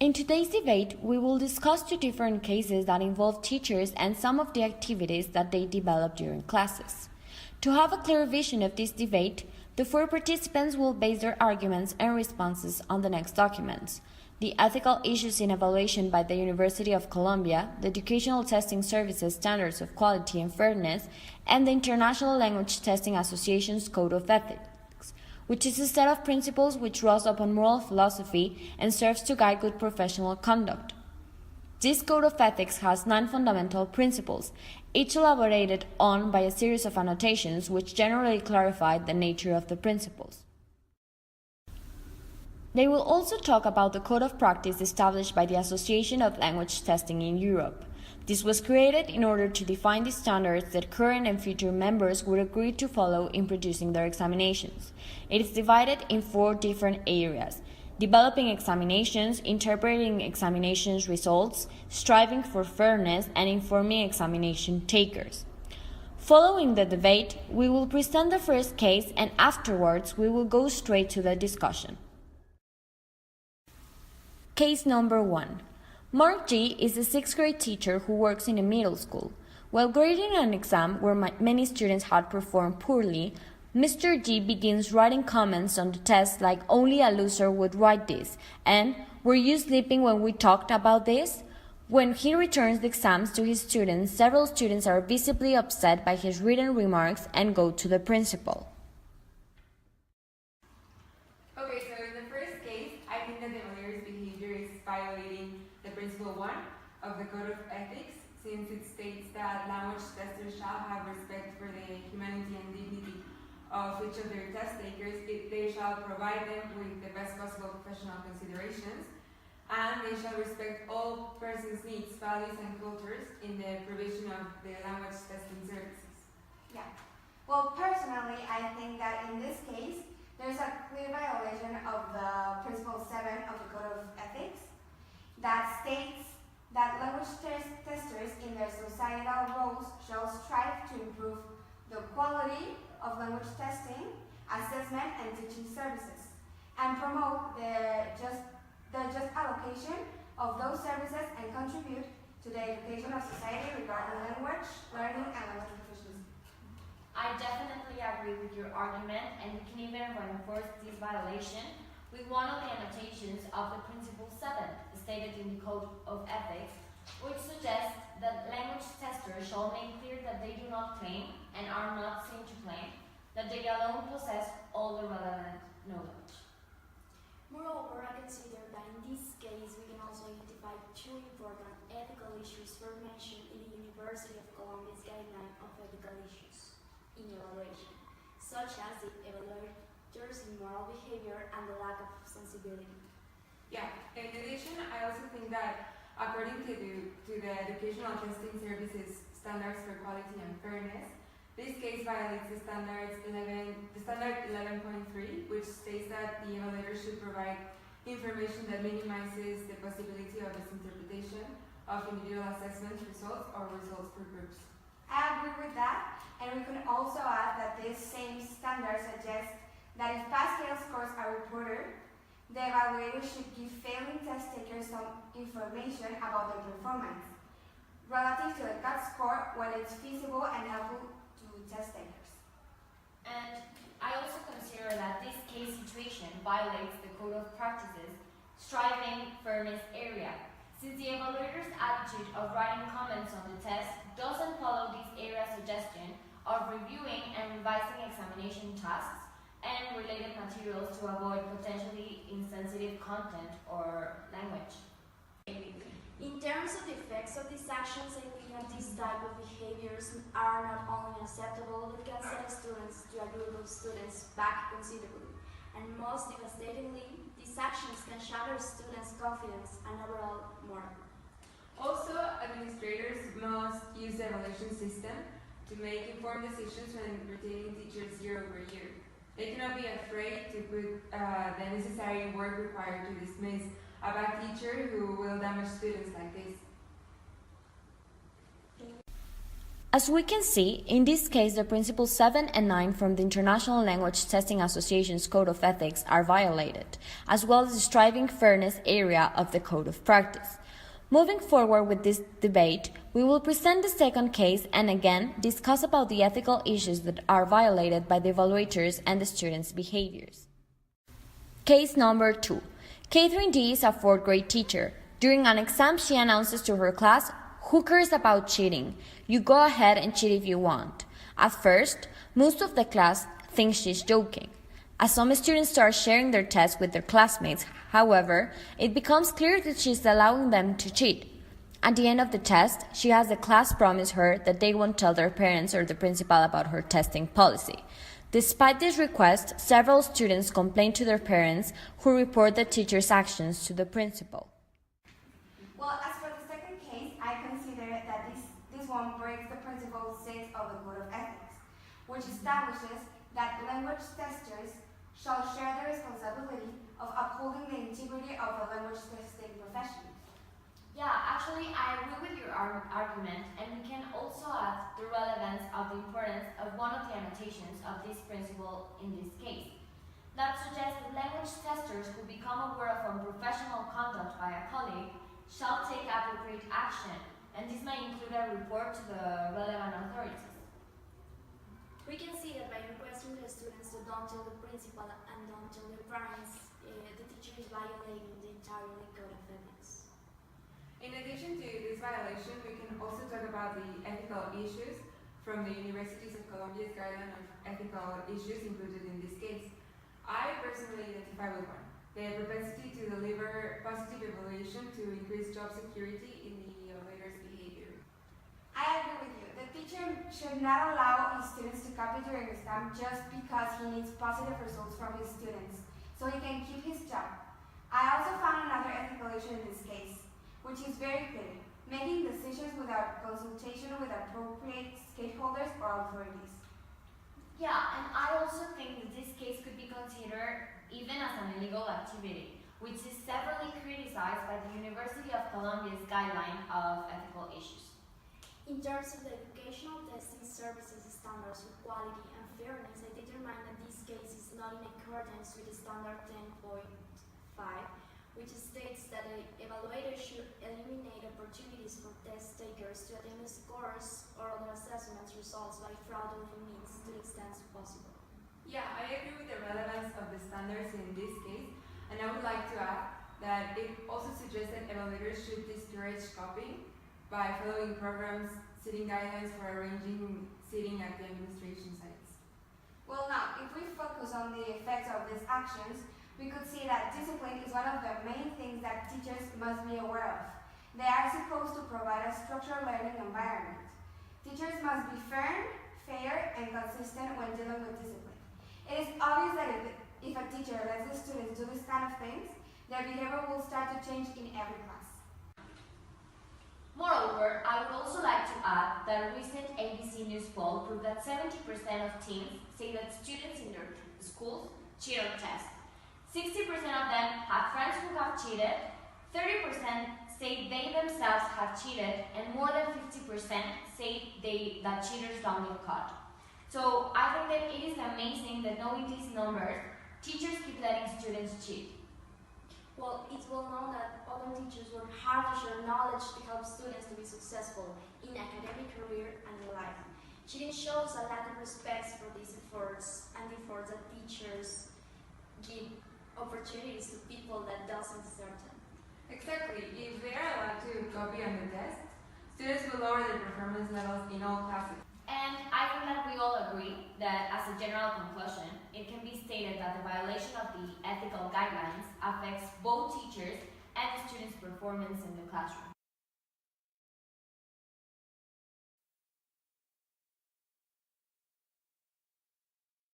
In today's debate, we will discuss two different cases that involve teachers and some of the activities that they develop during classes. To have a clear vision of this debate, the four participants will base their arguments and responses on the next documents: the ethical issues in evaluation by the University of Columbia, the Educational Testing Services Standards of Quality and Fairness, and the International Language Testing Association's Code of Ethics, which is a set of principles which draws upon moral philosophy and serves to guide good professional conduct. This Code of Ethics has 9 fundamental principles, each elaborated on by a series of annotations which generally clarify the nature of the principles. They will also talk about the code of practice established by the Association of Language Testing in Europe. This was created in order to define the standards that current and future members would agree to follow in producing their examinations. It is divided in 4 different areas: developing examinations, interpreting examinations results, striving for fairness, and informing examination takers. Following the debate, we will present the first case, and afterwards we will go straight to the discussion. Case number 1. Mark G. is a 6th grade teacher who works in a middle school. While grading an exam where many students had performed poorly, Mr. G begins writing comments on the test like "only a loser would write this" and "were you sleeping when we talked about this?" When he returns the exams to his students, several students are visibly upset by his written remarks and go to the principal. Okay, so in the first case, I think that the evaluator's behavior is violating the principle 1 of the Code of Ethics, since it states that language testers shall have respect for the humanity and dignity of each of their test takers. They shall provide them with the best possible professional considerations, and they shall respect all persons' needs, values, and cultures in the provision of the language testing services. Yeah. Well, personally, I think that in this case, there's a clear violation of the Principle 7 of the Code of Ethics that states that language testers in their societal roles shall strive to improve the quality of language testing, assessment, and teaching services, and promote the just allocation of those services and contribute to the education of society regarding language learning and language proficiency. I definitely agree with your argument, and we can even reinforce this violation with one of the annotations of the Principle 7 stated in the Code of Ethics, which suggests that language testers shall make clear that they do not claim, and are not seen to claim, that they alone possess all the relevant knowledge. Moreover, I consider that in this case we can also identify 2 important ethical issues first mentioned in the University of Columbia's Guideline of Ethical Issues in Evaluation, such as the evaluator's immoral behavior and the lack of sensibility. Yeah, in addition, I also think that according to the Educational Testing Services Standards for Quality and Fairness, this case violates the standard 11.3, which states that the evaluator should provide information that minimizes the possibility of misinterpretation of individual assessment results or results per groups. I agree with that, and we could also add that this same standard suggests that if pass-fail scores are reported, the evaluator should give failing test takers some information about their performance relative to the cut score when it's feasible and helpful to test takers. And I also consider that this case situation violates the Code of Practices Striving Fairness area, since the evaluator's attitude of writing comments on the test doesn't follow this area's suggestion of reviewing and revising examination tasks and related materials to avoid potentially insensitive content or language. In terms of the effects of these actions, I think that these type of behaviors are not only unacceptable, but can set students to a group of students back considerably. And most devastatingly, these actions can shatter students' confidence and overall morale. Also, administrators must use the evaluation system to make informed decisions when retaining teachers year over year. They cannot be afraid to put the necessary work required to dismiss a bad teacher who will damage students like this. As we can see, in this case, the principles 7 and 9 from the International Language Testing Association's Code of Ethics are violated, as well as the striving fairness area of the Code of Practice. Moving forward with this debate, we will present the second case and again discuss about the ethical issues that are violated by the evaluators and the students' behaviors. Case number 2. Catherine D. is a 4th grade teacher. During an exam, she announces to her class, "Who cares about cheating? You go ahead and cheat if you want." At first, most of the class thinks she's joking. As some students start sharing their tests with their classmates, however, it becomes clear that she's allowing them to cheat. At the end of the test, she has the class promise her that they won't tell their parents or the principal about her testing policy. Despite this request, several students complain to their parents, who report the teacher's actions to the principal. Well, as for the second case, I consider that this one breaks the principle 6 of the Code of Ethics, which establishes that language testers shall share the responsibility of upholding the integrity of the language testing profession. Yeah, actually, I agree with your argument, and we can also add the relevance of the importance of one of the annotations of this principle in this case. That suggests that language testers who become aware of unprofessional conduct by a colleague shall take appropriate action, and this may include a report to the relevant authorities. We can see that by requesting the students to don't tell the principal and don't tell their parents, the teacher is violating the entire Code of Ethics. In addition to this violation, we can also talk about the ethical issues from the Universities of Colombia's Guideline of Ethical Issues included in this case. I personally identify with one: the propensity to deliver positive evaluation to increase job security in the evaluator's behavior. I agree with you. The teacher should not allow his students to copy during the exam just because he needs positive results from his students, so he can keep his job. I also found another ethical issue in this case, which is very clear: making decisions without consultation with appropriate stakeholders or authorities. Yeah, and I also think that this case could be considered even as an illegal activity, which is severely criticized by the University of Colombia's Guideline of Ethical Issues. In terms of the educational testing services standards for quality and fairness, I determine that this case is not in accordance with the standard 10.5, which states that the evaluator should eliminate opportunities for test takers to attain the scores or other assessments results by fraudulent means to the extent possible. Yeah, I agree with the relevance of the standards in this case, and I would like to add that it also suggests that evaluators should discourage copying by following programs, seating guidelines for arranging seating at the administration sites. Well, now, if we focus on the effects of these actions, we could see that discipline is one of the main things that teachers must be aware of. They are supposed to provide a structured learning environment. Teachers must be fair, and consistent when dealing with discipline. It is obvious that if a teacher lets the students do these kind of things, their behavior will start to change in every class. Moreover, I would also like to add that a recent ABC News poll proved that 70% of teens say that students in their schools cheat on tests. 60% of them have friends who have cheated, 30% say they themselves have cheated, and more than 50% say that cheaters don't get caught. So I think that it is amazing that knowing these numbers, teachers keep letting students cheat. Well, it's well known that other teachers work hard to share knowledge to help students to be successful in academic career and in life. Cheating shows a lack of respect for these efforts and the efforts that teachers give opportunities to people that doesn't deserve them. Exactly. If they are allowed to copy on the test, students will lower their performance levels in all classes. And I think that we all agree that, as a general conclusion, it can be stated that the violation of the ethical guidelines affects both teachers and the students' performance in the classroom.